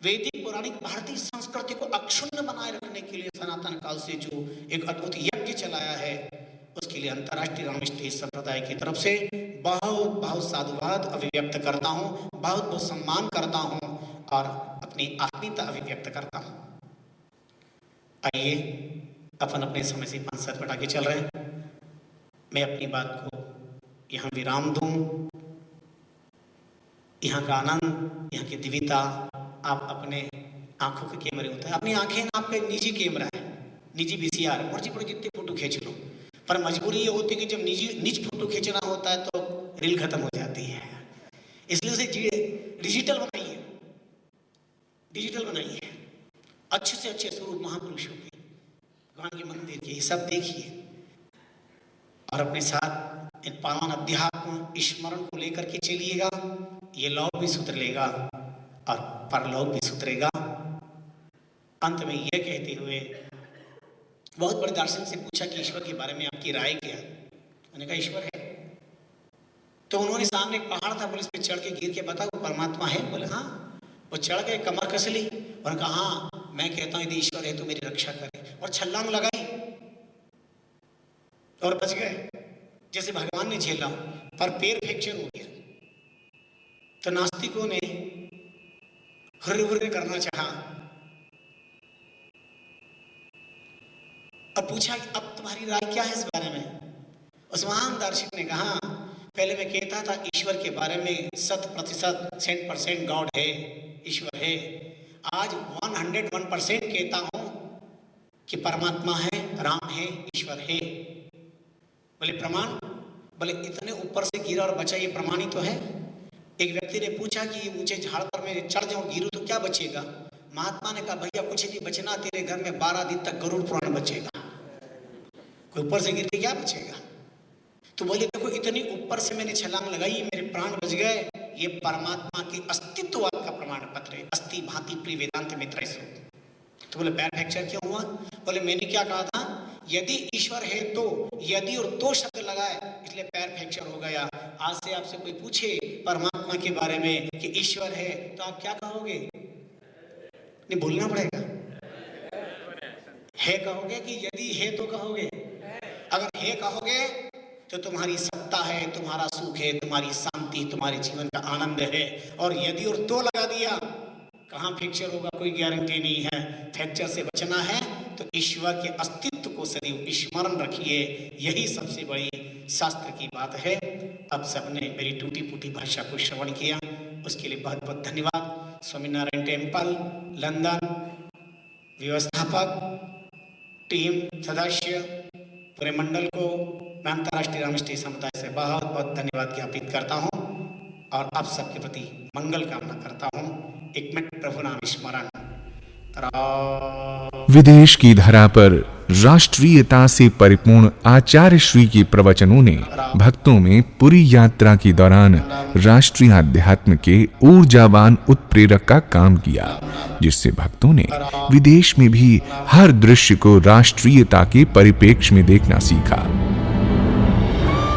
वैदिक पौराणिक भारतीय संस्कृति को अक्षुण्ण बनाए रखने के लिए सनातन काल से जो एक अद्भुत यज्ञ चलाया है, उसके लिए अंतर्राष्ट्रीय रामकृष्ण संप्रदाय की तरफ से बहुत बहुत साधुवाद अभिव्यक्त करता हूँ, बहुत बहुत सम्मान करता हूँ और अपनी आत्मीयता अभिव्यक्त करता हूँ। आइए अपन अपने समय से 5-7 मिनट आगे चल रहे हैं। मैं अपनी बात को यहाँ विराम दूं। यहाँ का आनंद, यहाँ की दिव्यता आप अपने आंखों के कैमरे होता है, अपनी आंखें आपके निजी कैमरा है, निजी VCR, मर्जी पड़े जितने फोटो खींच लो, पर मजबूरी ये होती है कि जब निज फोटो खींचना होता है तो रील खत्म हो जाती है। इसलिए उसे डिजिटल बनाइए, डिजिटल बनाइए, अच्छे से अच्छे स्वरूप महापुरुषों के, भगवान के मंदिर के, ये सब देखिए और अपने साथ इन पावन अध्यात्म स्मरण को लेकर के चलिएगा। ये लौक भी सुधर लेगा और परलोक भी सुधरेगा। अंत में यह कहते हुए बहुत बड़े दार्शनिक से पूछा कि ईश्वर के बारे में आपकी राय क्या है। उन्होंने कहा ईश्वर है। तो उन्होंने सामने एक पहाड़ था, बोले इस पे चढ़ के गिर के बताओ परमात्मा है। बोले हाँ। वो चढ़ गए, कमर कस ली, उन्होंने कहा हाँ मैं कहता हूं यदि ईश्वर है तो मेरी रक्षा करे, और छलांग लगाई और बच गए। जैसे भगवान ने झेला, पर पैर फ्रैक्चर हो गया। तो नास्तिकों ने हुर्र करना चाहा और पूछा कि अब तुम्हारी राय क्या है इस बारे में। उस महान दार्शनिक ने कहा पहले मैं कहता था ईश्वर के बारे में 100% 100% गॉड है, ईश्वर है। आज 101% कहता हूं कि परमात्मा है, राम है, ईश्वर है। बोले प्रमाण? बोले इतने ऊपर से गिरा और बचा, ये प्रमाण ही तो है। एक व्यक्ति ने पूछा कि ये ऊंचे झाड़ पर मैं चढ़ जाऊं गिरूं तो क्या बचेगा। महात्मा ने कहा भैया कुछ नहीं बचना, तेरे घर में 12 दिन तक गरुड़ पुराण बचेगा, कोई ऊपर से गिर के क्या बचेगा। तो बोले देखो इतनी ऊपर से मैंने छलांग लगाई, मेरे प्राण बच गए। ये परमात्मा के अस्तित्व का प्रमाण पत्र है। अस्ति भांति प्रिय वेदांत मित्र। तो बोले पैर फ्रैक्चर क्यों हुआ? बोले मैंने क्या कहा था, यदि ईश्वर है तो, यदि और तो शब्द लगाए इसलिए पैर फ्रैक्चर हो गया। आज से आपसे कोई पूछे परमात्मा के बारे में कि ईश्वर है तो आप क्या कहोगे? नहीं बोलना पड़ेगा, है कहोगे कि यदि है तो कहोगे? अगर है कहोगे तो तुम्हारी सत्ता है, तुम्हारा सुख है, तुम्हारी शांति, तुम्हारे जीवन का आनंद है। और यदि और तो लगा दिया, कहाँ फ्रैक्चर होगा कोई गारंटी नहीं है। फ्रैक्चर से बचना है तो ईश्वर के अस्तित्व को सदैव स्मरण रखिए, यही सबसे बड़ी शास्त्र की बात है। अब सबने मेरी टूटी फूटी भाषा को श्रवण किया, उसके लिए बहुत बहुत धन्यवाद। स्वामीनारायण टेम्पल लंदन व्यवस्थापक टीम सदस्य पूरे मंडल को मैं अंतर्राष्ट्रीय रामकृष्ण समुदाय से बहुत बहुत धन्यवाद ज्ञापित करता हूँ और आप सबके प्रति मंगल कामना करता हूँ। एक मिनट प्रभु नाम स्मरण। विदेश की धरा पर राष्ट्रीयता से परिपूर्ण आचार्य श्री के प्रवचनों ने भक्तों में पूरी यात्रा के दौरान राष्ट्रीय अध्यात्म के ऊर्जावान उत्प्रेरक का काम किया, जिससे भक्तों ने विदेश में भी हर दृश्य को राष्ट्रीयता के परिप्रेक्ष्य में देखना सीखा।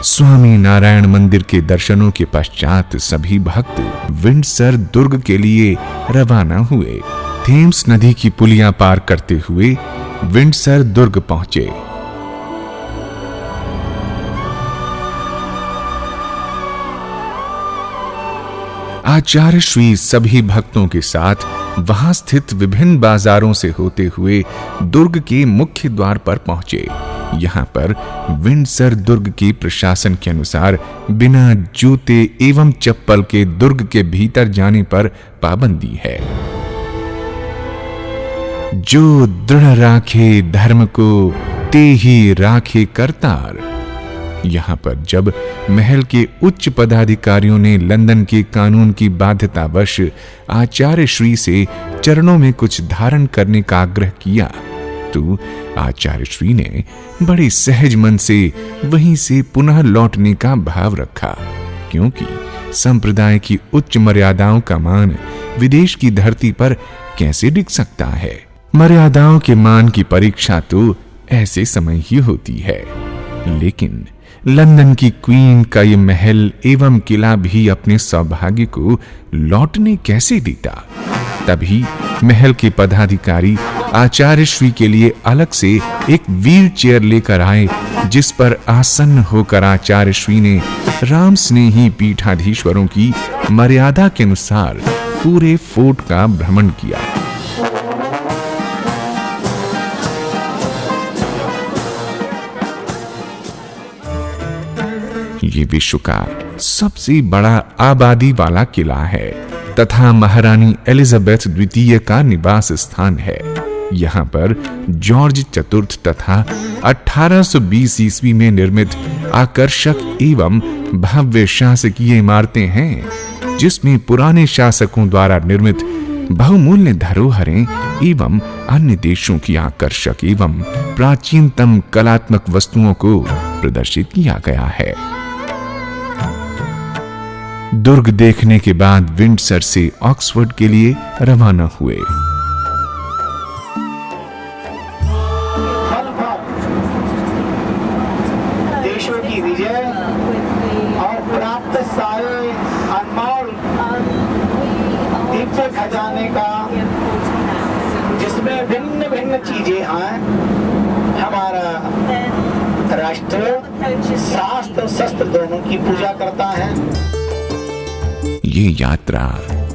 स्वामी नारायण मंदिर के दर्शनों के पश्चात सभी भक्त विंडसर दुर्ग के लिए रवाना हुए। थेम्स नदी की पुलियां पार करते हुए विंडसर दुर्ग पहुंचे। आचार्य श्री सभी भक्तों के साथ वहां स्थित विभिन्न बाजारों से होते हुए दुर्ग के मुख्य द्वार पर पहुंचे। यहाँ पर विंडसर दुर्ग के प्रशासन के अनुसार बिना जूते एवं चप्पल के दुर्ग के भीतर जाने पर पाबंदी है। जो दृढ़ राखे धर्म को ते ही राखे करतार। यहाँ पर जब महल के उच्च पदाधिकारियों ने लंदन के कानून की बाध्यतावश आचार्य श्री से चरणों में कुछ धारण करने का आग्रह किया, तो आचार्य श्री ने बड़े सहज मन से वहीं से पुनः लौटने का भाव रखा, क्योंकि संप्रदाय की उच्च मर्यादाओं का मान विदेश की धरती पर कैसे टिक सकता है। मर्यादाओं के मान की परीक्षा तो ऐसे समय ही होती है। लेकिन लंदन की क्वीन का ये महल एवं किला भी अपने सौभाग्य को लौटने कैसे देता। तभी महल के पदाधिकारी आचार्य श्री के लिए अलग से एक व्हील चेयर लेकर आए, जिस पर आसन्न होकर आचार्य श्री ने राम स्नेही पीठाधीश्वरों की मर्यादा के अनुसार पूरे फोर्ट का भ्रमण किया। ये विश्व का सबसे बड़ा आबादी वाला किला है तथा महारानी एलिजाबेथ द्वितीय का निवास स्थान है। यहाँ पर जॉर्ज चतुर्थ तथा 1820 ईस्वी में निर्मित आकर्षक एवं भव्य शासकीय इमारतें हैं, जिसमें पुराने शासकों द्वारा निर्मित बहुमूल्य धरोहरें एवं अन्य देशों की आकर्षक एवं प्राचीनतम कलात्मक वस्तुओं को प्रदर्शित किया गया है। दुर्ग देखने के बाद विंडसर से ऑक्सफोर्ड के लिए रवाना हुए। देशों की विजय और प्राप्त सारे अनमोल दिव्य खजाने का, जिसमें भिन्न भिन्न चीजें हैं। हमारा राष्ट्र शास्त्र शस्त्र दोनों की पूजा करता है। ये यात्रा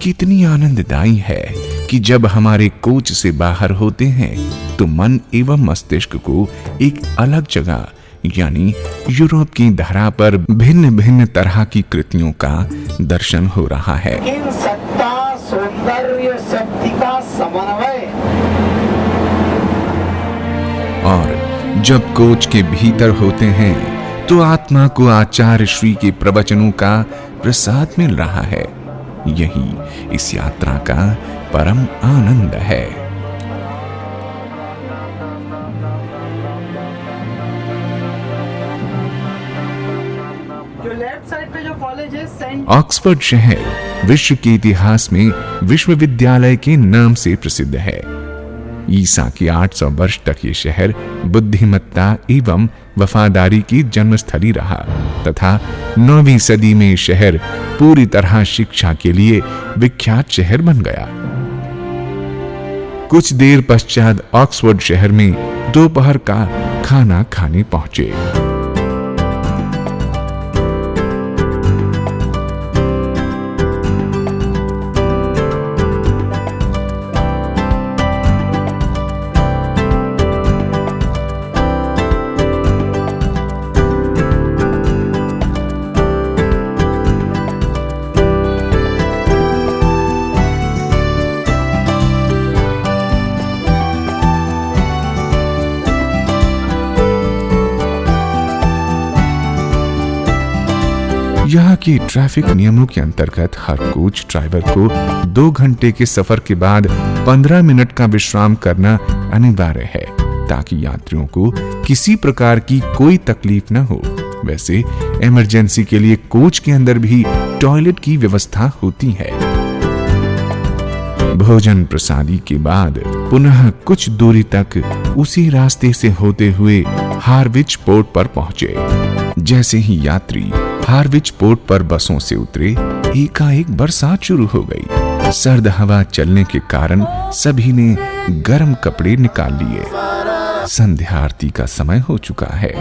कितनी आनंददायी है कि जब हमारे कोच से बाहर होते हैं तो मन एवं मस्तिष्क को एक अलग जगह यानी यूरोप की धरा पर भिन्न भिन्न तरह की कृतियों का दर्शन हो रहा है। इन सत्ता सौंदर्य शक्ति का समन्वय, और जब कोच के भीतर होते हैं तो आत्मा को आचार्य श्री के प्रवचनों का प्रसाद मिल रहा है। यही इस यात्रा का परम आनंद है। जो लेफ्ट साइड पे जो कॉलेज है सेंट ऑक्सफोर्ड शहर विश्व के इतिहास में विश्वविद्यालय के नाम से प्रसिद्ध है। ईसा की 800 वर्ष तक ये शहर बुद्धिमत्ता एवं वफादारी की जन्मस्थली रहा तथा 9वीं सदी में शहर पूरी तरह शिक्षा के लिए विख्यात शहर बन गया। कुछ देर पश्चात ऑक्सफोर्ड शहर में दोपहर का खाना खाने पहुंचे। यहाँ के ट्रैफिक नियमों के अंतर्गत हर कोच ड्राइवर को 2 घंटे के सफर के बाद 15 मिनट का विश्राम करना अनिवार्य है ताकि यात्रियों को किसी प्रकार की कोई तकलीफ न हो। वैसे इमरजेंसी के लिए कोच के अंदर भी टॉयलेट की व्यवस्था होती है। भोजन प्रसादी के बाद पुनः कुछ दूरी तक उसी रास्ते से होते हुए हार्विच पोर्ट पर पहुंचे। जैसे ही यात्री हार्विच पोर्ट पर बसों से उतरे, एकाएक बरसात शुरू हो गई। सर्द हवा चलने के कारण सभी ने गर्म कपड़े निकाल लिए। संध्या आरती का समय हो चुका है।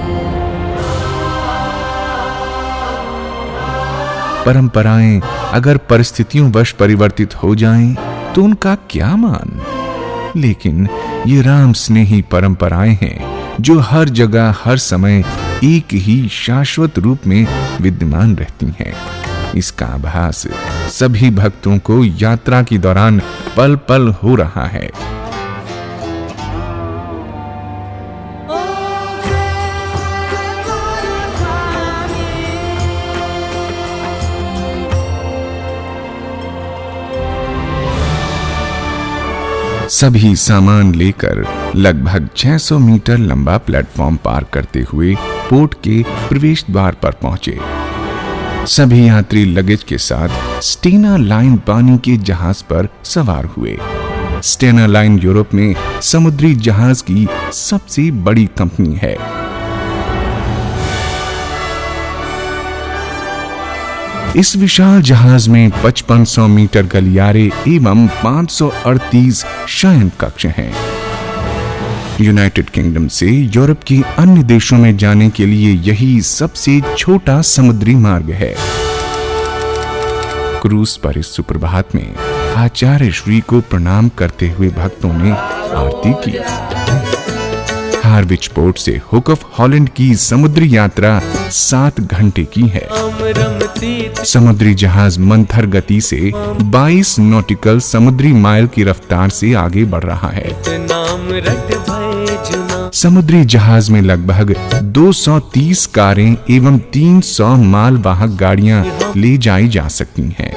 परंपराएं अगर परिस्थितियों वश परिवर्तित हो जाएं, तो उनका क्या मान। लेकिन ये राम स्नेही परंपराएं हैं जो हर जगह हर समय एक ही शाश्वत रूप में विद्यमान रहती हैं। इसका आभास सभी भक्तों को यात्रा के दौरान पल पल हो रहा है। सभी सामान लेकर लगभग 600 मीटर लंबा प्लेटफॉर्म पार करते हुए पोर्ट के प्रवेश द्वार पर पहुंचे। सभी यात्री लगेज के साथ स्टेना लाइन पानी के जहाज पर सवार हुए। स्टेना लाइन यूरोप में समुद्री जहाज की सबसे बड़ी कंपनी है। इस विशाल जहाज में 5500 मीटर गलियारे एवं 538 शयन कक्ष हैं। यूनाइटेड किंगडम से यूरोप के अन्य देशों में जाने के लिए यही सबसे छोटा समुद्री मार्ग है। क्रूज पर इस सुप्रभात में आचार्य श्री को प्रणाम करते हुए भक्तों ने आरती की। हार्विच पोर्ट से हुक ऑफ हॉलैंड की समुद्री यात्रा 7 घंटे की है। समुद्री जहाज मंथर गति से 22 नॉटिकल समुद्री माइल की रफ्तार से आगे बढ़ रहा है। समुद्री जहाज में लगभग 230 कारें एवं 300 माल वाहक गाड़ियां ले जाई जा सकती हैं।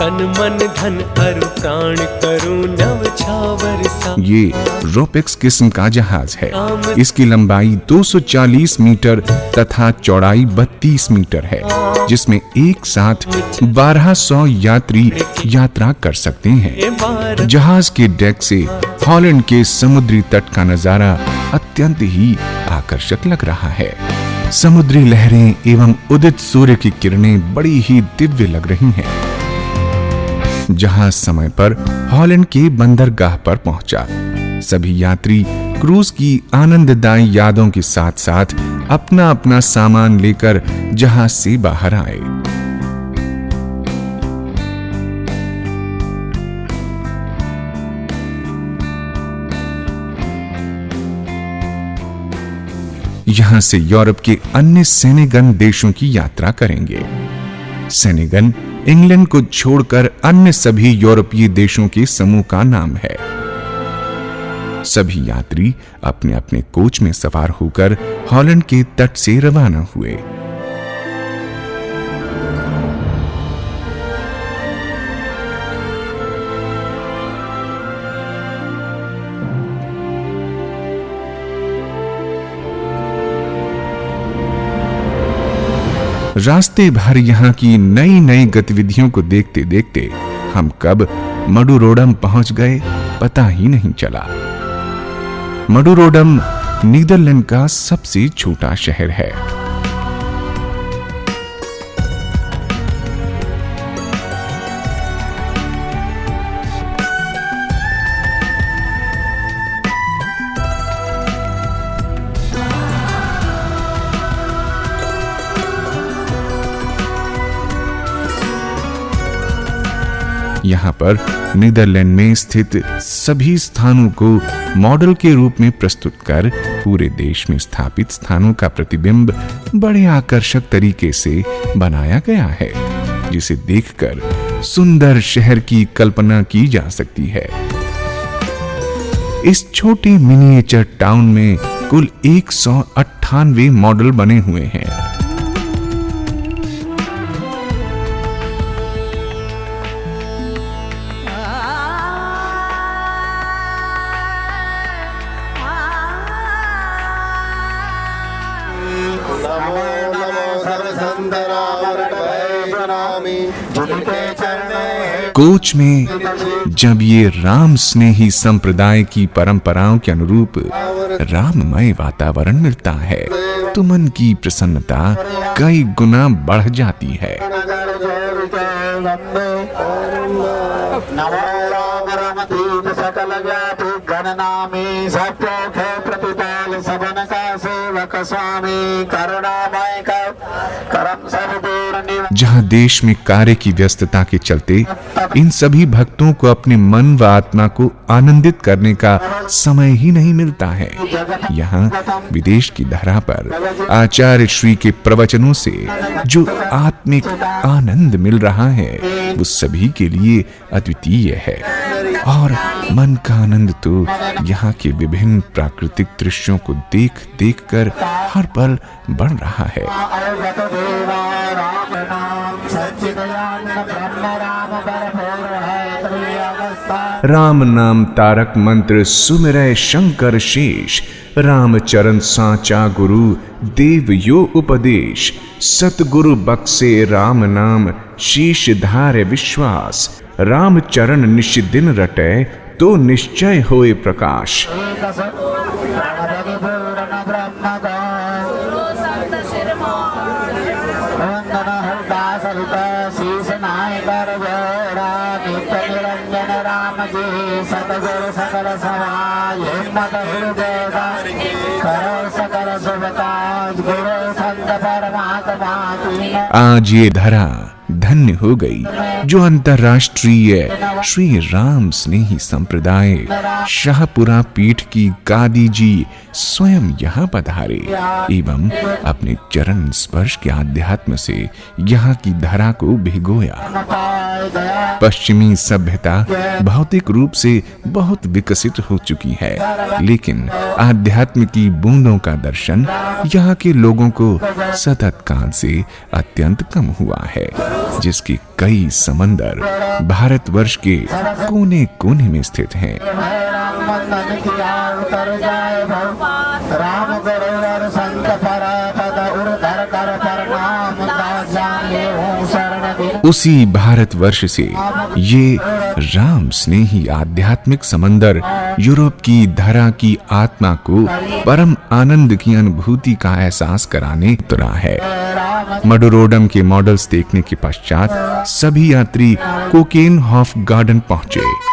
तन मन धन अरु प्राण करूं नव छावर सा। ये रोपेक्स किस्म का जहाज है। इसकी लंबाई 240 मीटर तथा चौड़ाई 32 मीटर है, जिसमें एक साथ 1200 यात्री यात्रा कर सकते हैं। जहाज के डेक से हॉलैंड के समुद्री तट का नजारा अत्यंत ही आकर्षक लग रहा है। समुद्री लहरें एवं उदित सूर्य की किरणें बड़ी ही दिव्य लग रही हैं। जहाज समय पर हॉलैंड के बंदरगाह पर पहुंचा। सभी यात्री क्रूज की आनंददायी यादों के साथ साथ अपना अपना सामान लेकर जहाज से बाहर आए। यहां से यूरोप के अन्य सेनेगन देशों की यात्रा करेंगे। सेनेगन इंग्लैंड को छोड़कर अन्य सभी यूरोपीय देशों के समूह का नाम है। सभी यात्री अपने अपने कोच में सवार होकर हॉलैंड के तट से रवाना हुए। रास्ते भर यहाँ की नई नई गतिविधियों को देखते देखते हम कब मडुरोडम पहुंच गए पता ही नहीं चला। मडुरोडम नीदरलैंड का सबसे छोटा शहर है। यहाँ पर नीदरलैंड में स्थित सभी स्थानों को मॉडल के रूप में प्रस्तुत कर पूरे देश में स्थापित स्थानों का प्रतिबिंब बड़े आकर्षक तरीके से बनाया गया है, जिसे देखकर सुंदर शहर की कल्पना की जा सकती है। इस छोटे मिनिएचर टाउन में कुल 198 मॉडल बने हुए हैं। कोच में जब ये राम स्नेही संप्रदाय की परंपराओं के अनुरूप राममय वातावरण मिलता है तो मन की प्रसन्नता कई गुना बढ़ जाती है। जहां देश में कार्य की व्यस्तता के चलते इन सभी भक्तों को अपने मन व आत्मा को आनंदित करने का समय ही नहीं मिलता है, यहाँ विदेश की धरा पर आचार्य श्री के प्रवचनों से जो आत्मिक आनंद मिल रहा है वो सभी के लिए अद्वितीय है। और मन का आनंद तो यहाँ के विभिन्न प्राकृतिक दृश्यों को देख देख कर हर पल बढ़ रहा है। राम नाम तारक मंत्र सुमिरै शंकर शेष, राम चरण साचा गुरु देव यो उपदेश, सतगुरु बख्शे राम नाम शीश धारे विश्वास, राम चरण निश दिन रटे तो निश्चय होए प्रकाश। आज ये धरा धन्य हो गई जो अंतर्राष्ट्रीय श्री राम स्नेही संप्रदाय शाहपुरा पीठ की गादी जी स्वयं यहाँ पधारे एवं अपने चरण स्पर्श के आध्यात्म से यहाँ की धरा को भिगोया। पश्चिमी सभ्यता भौतिक रूप से बहुत विकसित हो चुकी है, लेकिन आध्यात्म की बूंदों का दर्शन यहाँ के लोगों को सतत काल से अत्यंत कम हुआ है। जिसके कई समंदर भारतवर्ष के कोने कोने में स्थित हैं। राम गुरुवर संत परापद उर्धर कर प्रणाम जाने हूँ शरण दिन। उसी भारतवर्ष से ये राम स्नेही आध्यात्मिक समंदर यूरोप की धरा की आत्मा को परम आनंद की अनुभूति का एहसास कराने उतरा है। मडुरोडम के मॉडल्स देखने के पश्चात सभी यात्री कोकेन हॉफ गार्डन पहुंचे।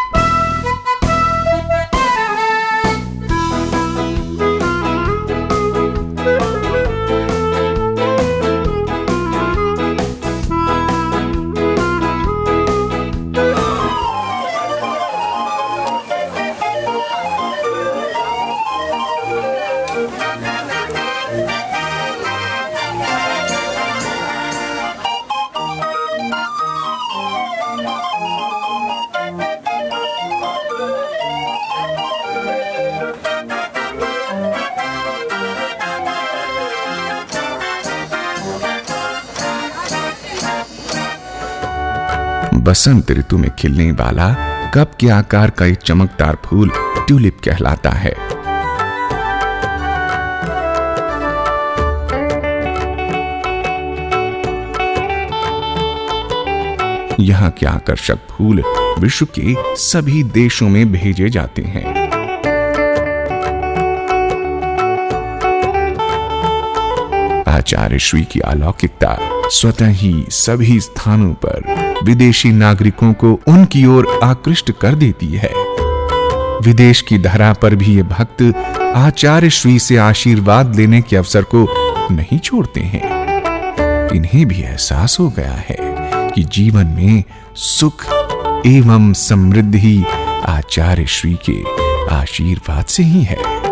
बसंत ऋतु में खिलने वाला कप के आकार का एक चमकदार फूल ट्यूलिप कहलाता है। यहाँ के आकर्षक फूल विश्व के सभी देशों में भेजे जाते हैं। आचार्य श्री की अलौकिकता स्वतः ही सभी स्थानों पर विदेशी नागरिकों को उनकी ओर आकृष्ट कर देती है। विदेश की धरा पर भी ये भक्त आचार्य श्री से आशीर्वाद लेने के अवसर को नहीं छोड़ते हैं। इन्हें भी एहसास हो गया है कि जीवन में सुख एवं समृद्धि आचार्य श्री के आशीर्वाद से ही है।